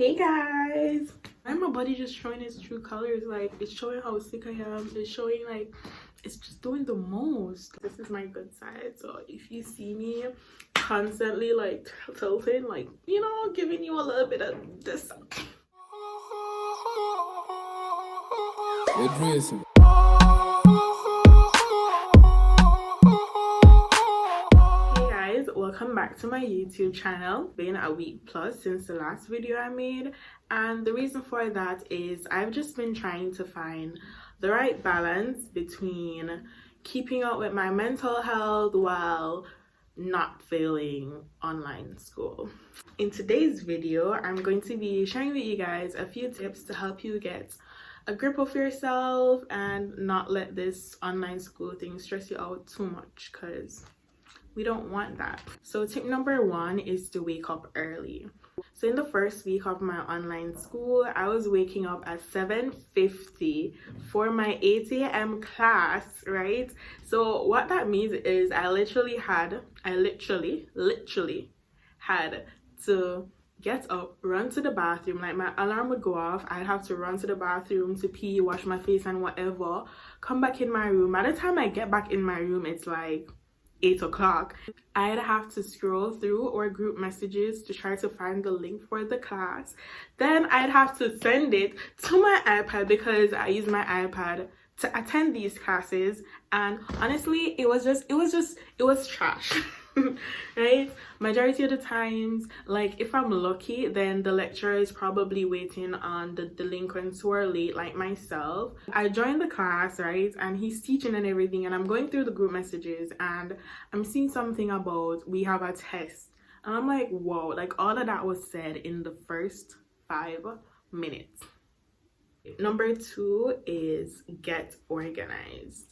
Hey guys, why my body just showing its true colors? Like, it's showing how sick I am. It's showing like it's just doing the most. This is my good side, so if you see me constantly like tilting, like, you know, giving you a little bit of this. Hey guys, welcome back to my YouTube channel. Been a week plus since the last video I made, and the reason for that is I've just been trying to find the right balance between keeping up with my mental health while not failing online school. In today's video, I'm going to be sharing with you guys a few tips to help you get a grip of yourself and not let this online school thing stress you out too much, because we don't want that. So tip number one is to wake up early. So in the first week of my online school, I was waking up at 7:50 for my 8 a.m. class, right? So what that means is I literally had to get up, run to the bathroom. Like, my alarm would go off, I'd have to run to the bathroom to pee, wash my face and whatever, come back in my room. By the time I get back in my room, it's like 8 o'clock. I'd have to scroll through or group messages to try to find the link for the class. Then I'd have to send it to my iPad because I use my iPad to attend these classes, and honestly it was trash. Right? Majority of the times, like, if I'm lucky, then the lecturer is probably waiting on the delinquents who are late, like myself. I joined the class, right, and he's teaching and everything, and I'm going through the group messages and I'm seeing something about we have a test, and I'm like, whoa, like, all of that was said in the first 5 minutes. Number two is get organized.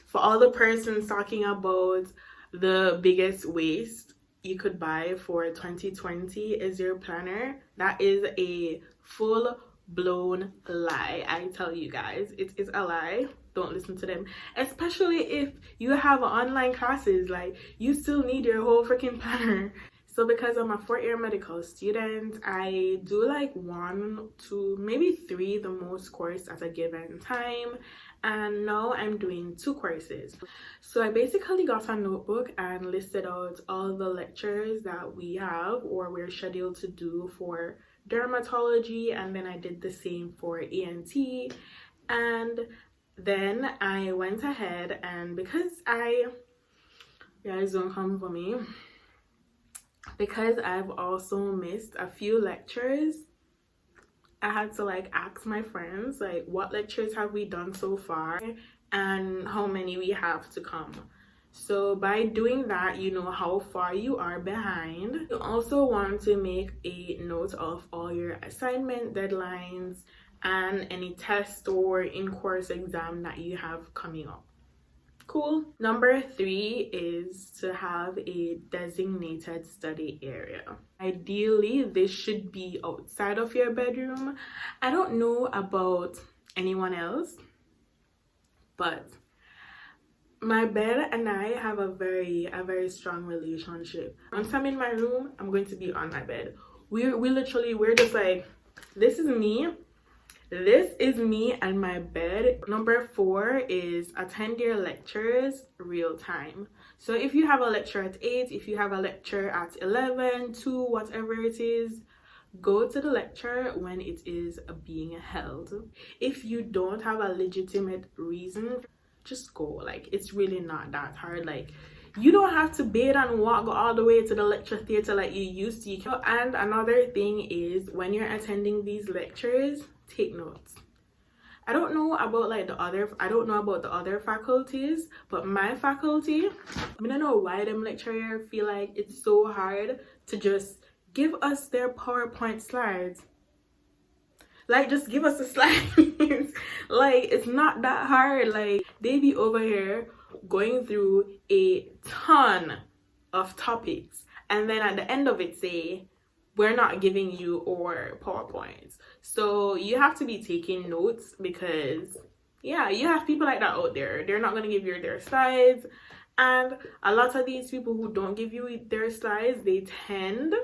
For all the persons talking about the biggest waste you could buy for 2020 is your planner, that is a full-blown lie. I tell you guys, it is a lie. Don't listen to them, especially if you have online classes. Like, you still need your whole freaking planner. So because I'm a 4th-year medical student, I do like 1, 2, maybe 3 the most course at a given time, and now I'm doing 2 courses. So I basically got a notebook and listed out all the lectures that we have or we're scheduled to do for dermatology, and then I did the same for ENT. And then I went ahead, and because guys, don't come for me, because I've also missed a few lectures, I had to like ask my friends, like, what lectures have we done so far and how many we have to come. So by doing that, you know how far you are behind. You also want to make a note of all your assignment deadlines and any test or in-course exam that you have coming up. Cool. Number 3 is to have a designated study area. Ideally, this should be outside of your bedroom. I don't know about anyone else, but my bed and I have a very strong relationship. Once I'm in my room, I'm going to be on my bed. We're just like, this is me. This is me and my bed. Number 4 is attend your lectures real time. So if you have a lecture at 8, if you have a lecture at 11, 2, whatever it is, go to the lecture when it is being held. If you don't have a legitimate reason, just go. Like, it's really not that hard. Like, you don't have to bathe and walk all the way to the lecture theater like you used to. And another thing is, when you're attending these lectures, take notes. I don't know about the other faculties, but my faculty, I don't know why them lecturers feel like it's so hard to just give us their PowerPoint slides. Like, just give us the slides. Like, it's not that hard. Like, they be over here going through a ton of topics, and then at the end of it say, we're not giving you our PowerPoints. So you have to be taking notes, because yeah, you have people like that out there. They're not going to give you their slides, and a lot of these people who don't give you their slides, they tend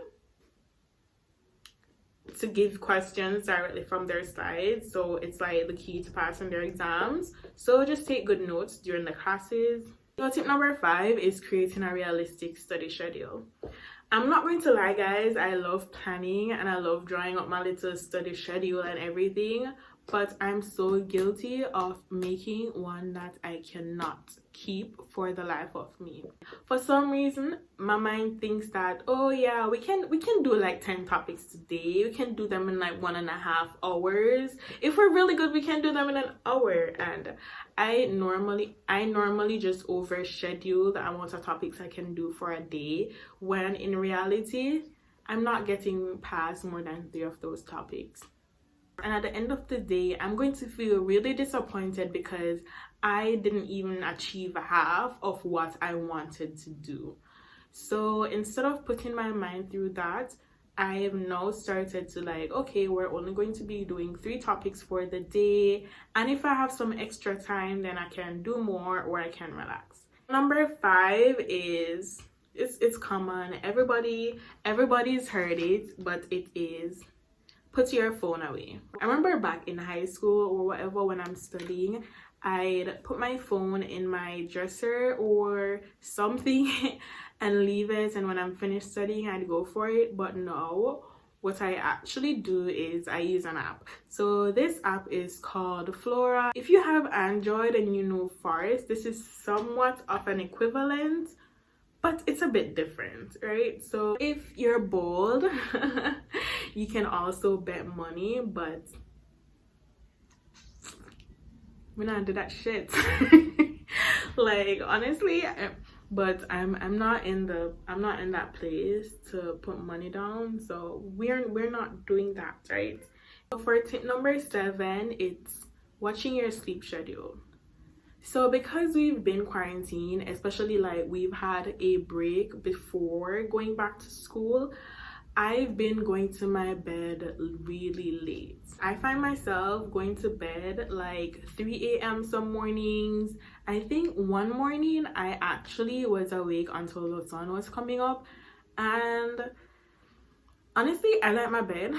to give questions directly from their slides, so it's like the key to passing their exams. So just take good notes during the classes. So tip number 5 is creating a realistic study schedule. I'm not going to lie, guys, I love planning and I love drawing up my little study schedule and everything, but I'm so guilty of making one that I cannot keep for the life of me. For some reason, my mind thinks that, oh yeah, we can do like 10 topics today. We can do them in like 1.5 hours. If we're really good, we can do them in an hour. And I normally just overschedule the amount of topics I can do for a day, when in reality, I'm not getting past more than 3 of those topics. And at the end of the day, I'm going to feel really disappointed because I didn't even achieve half of what I wanted to do. So instead of putting my mind through that, I have now started to like, okay, we're only going to be doing 3 topics for the day. And if I have some extra time, then I can do more or I can relax. Number 5 is, it's common. Everybody's heard it, but it is, put your phone away. I remember back in high school or whatever, when I'm studying, I'd put my phone in my dresser or something and leave it, and when I'm finished studying, I'd go for it. But now what I actually do is I use an app. So this app is called Flora. If you have Android and you know Forest, this is somewhat of an equivalent, but it's a bit different, right? So if you're bold, you can also bet money, but we're not into that shit. Like, honestly, but I'm not in that place to put money down, so we're not doing that, right? So for tip number 7, it's watching your sleep schedule. So because we've been quarantined, especially like we've had a break before going back to school, I've been going to my bed really late. I find myself going to bed like 3 a.m. some mornings. I think one morning I actually was awake until the sun was coming up, and honestly, I like my bed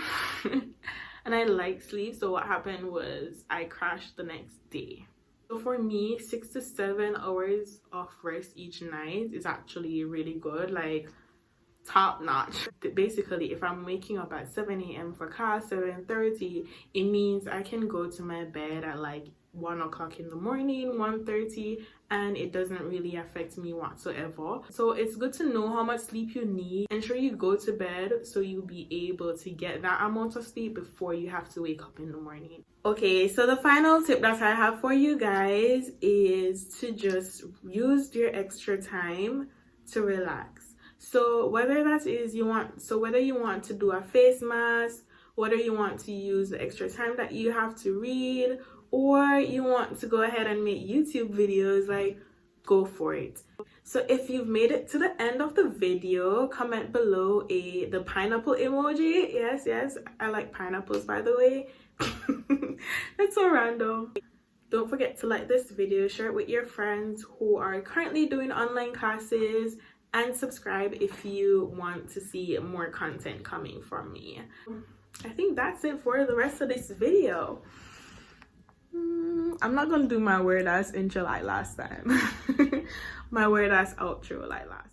and I like sleep. So what happened was I crashed the next day. So for me, 6 to 7 hours of rest each night is actually really good, like top notch. Basically, if I'm waking up at 7 a.m. for class, 7:30, it means I can go to my bed at like 1 o'clock in the morning, 1:30, and it doesn't really affect me whatsoever. So it's good to know how much sleep you need. Ensure you go to bed so you'll be able to get that amount of sleep before you have to wake up in the morning. Okay, so the final tip that I have for you guys is to just use your extra time to relax. So whether that is whether you want to do a face mask, whether you want to use the extra time that you have to read, or you want to go ahead and make YouTube videos, like, go for it. So if you've made it to the end of the video, comment below the pineapple emoji. Yes, I like pineapples, by the way. That's so random. Don't forget to like this video, share it with your friends who are currently doing online classes, and subscribe if you want to see more content coming from me. I think that's it for the rest of this video. I'm not gonna do my weird ass intro like last time. My weird ass outro like last